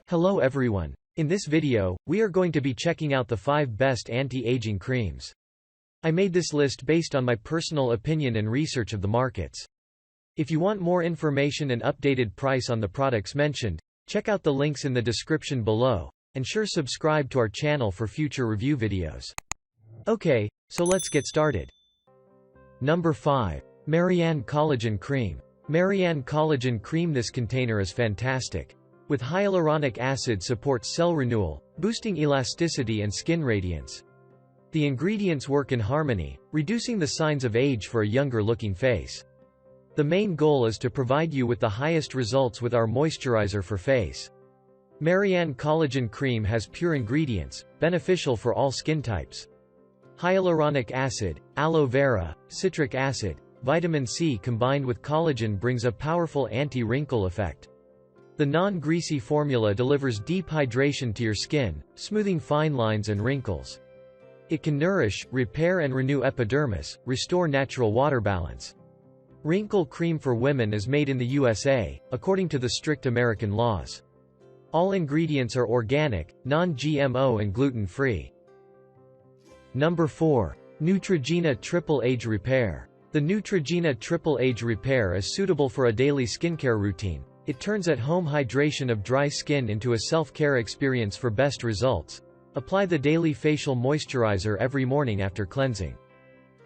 Hello everyone. In this video, we are going to be checking out the 5 best anti-aging creams. I made this list based on my personal opinion and research of the markets. If you want more information and updated price on the products mentioned, check out the links in the description below, and sure subscribe to our channel for future review videos. Okay, so let's get started. Number 5. Marianne Collagen Cream. Marianne Collagen Cream. This container is fantastic. With hyaluronic acid supports cell renewal, boosting elasticity and skin radiance. The ingredients work in harmony, reducing the signs of age for a younger-looking face. The main goal is to provide you with the highest results with our moisturizer for face. Marianne Collagen Cream has pure ingredients, beneficial for all skin types. Hyaluronic acid, aloe vera, citric acid, vitamin C combined with collagen brings a powerful anti-wrinkle effect. The non-greasy formula delivers deep hydration to your skin, smoothing fine lines and wrinkles. It can nourish, repair and renew epidermis, restore natural water balance. Wrinkle cream for women is made in the USA, according to the strict American laws. All ingredients are organic, non-GMO and gluten-free. Number 4. Neutrogena Triple Age Repair. The Neutrogena Triple Age Repair is suitable for a daily skincare routine. It turns at-home hydration of dry skin into a self-care experience for best results. Apply the daily facial moisturizer every morning after cleansing.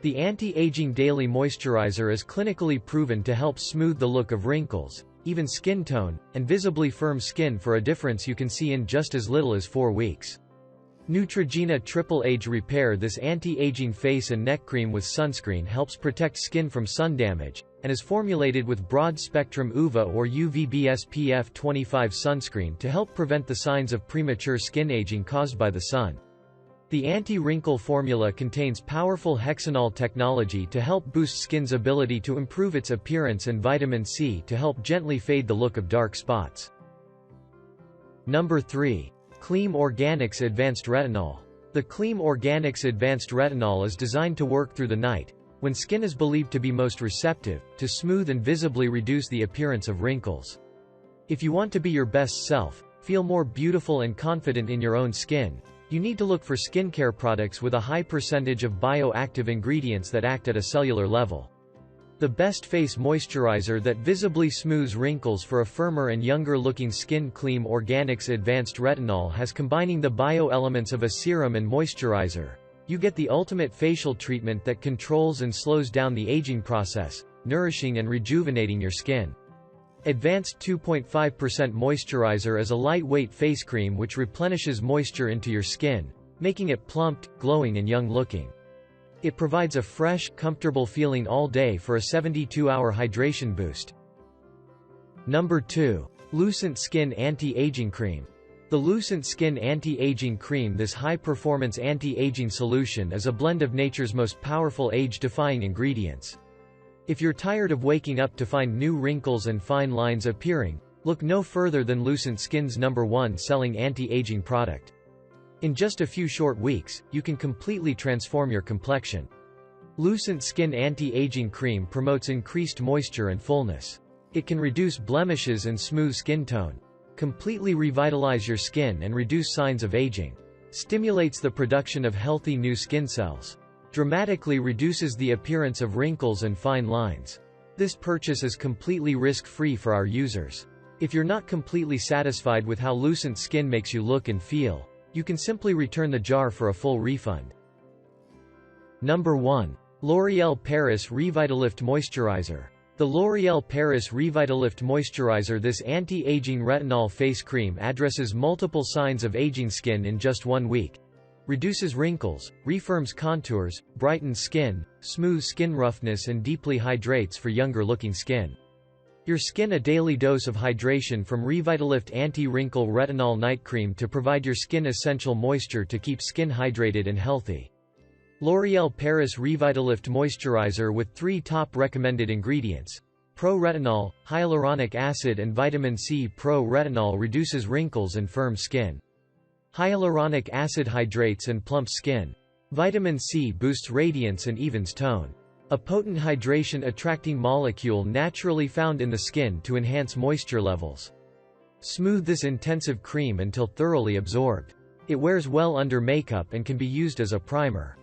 The anti-aging daily moisturizer is clinically proven to help smooth the look of wrinkles, even skin tone, and visibly firm skin for a difference you can see in just as little as 4 weeks. Neutrogena Triple Age Repair. This anti-aging face and neck cream with sunscreen helps protect skin from sun damage, and is formulated with broad-spectrum UVA or UVB SPF 25 sunscreen to help prevent the signs of premature skin aging caused by the sun. The anti-wrinkle formula contains powerful hexanol technology to help boost skin's ability to improve its appearance and vitamin C to help gently fade the look of dark spots. Number 3. Clean Organics Advanced Retinol. The Clean Organics Advanced Retinol is designed to work through the night, when skin is believed to be most receptive, to smooth and visibly reduce the appearance of wrinkles. If you want to be your best self, feel more beautiful and confident in your own skin, you need to look for skincare products with a high percentage of bioactive ingredients that act at a cellular level. The best face moisturizer that visibly smooths wrinkles for a firmer and younger-looking skin. Clean Organics Advanced Retinol has combining the bioelements of a serum and moisturizer. You get the ultimate facial treatment that controls and slows down the aging process, nourishing and rejuvenating your skin. Advanced 2.5% Moisturizer is a lightweight face cream which replenishes moisture into your skin, making it plump, glowing and young-looking. It provides a fresh, comfortable feeling all day for a 72-hour hydration boost. Number 2. Lucent Skin Anti-Aging Cream. The Lucent Skin Anti-Aging Cream. This high-performance anti-aging solution is a blend of nature's most powerful age-defying ingredients. If you're tired of waking up to find new wrinkles and fine lines appearing, look no further than Lucent Skin's #1 selling anti-aging product. In just a few short weeks, you can completely transform your complexion. Lucent Skin Anti-Aging Cream promotes increased moisture and fullness. It can reduce blemishes and smooth skin tone, completely revitalize your skin and reduce signs of aging, stimulates the production of healthy new skin cells, dramatically reduces the appearance of wrinkles and fine lines. This purchase is completely risk-free for our users. If you're not completely satisfied with how Lucent Skin makes you look and feel, you can simply return the jar for a full refund. Number 1. L'Oréal Paris Revitalift Moisturizer. The L'Oréal Paris Revitalift Moisturizer. This anti-aging retinol face cream addresses multiple signs of aging skin in just 1 week. Reduces wrinkles, refirms contours, brightens skin, smooths skin roughness and deeply hydrates for younger-looking skin. Your skin a daily dose of hydration from Revitalift Anti-Wrinkle Retinol Night Cream to provide your skin essential moisture to keep skin hydrated and healthy. L'Oréal Paris Revitalift Moisturizer with 3 top recommended ingredients. Pro-retinol, hyaluronic acid and vitamin C. Pro-retinol reduces wrinkles and firm skin. Hyaluronic acid hydrates and plumps skin. Vitamin C boosts radiance and evens tone. A potent hydration-attracting molecule naturally found in the skin to enhance moisture levels. Smooth this intensive cream until thoroughly absorbed. It wears well under makeup and can be used as a primer.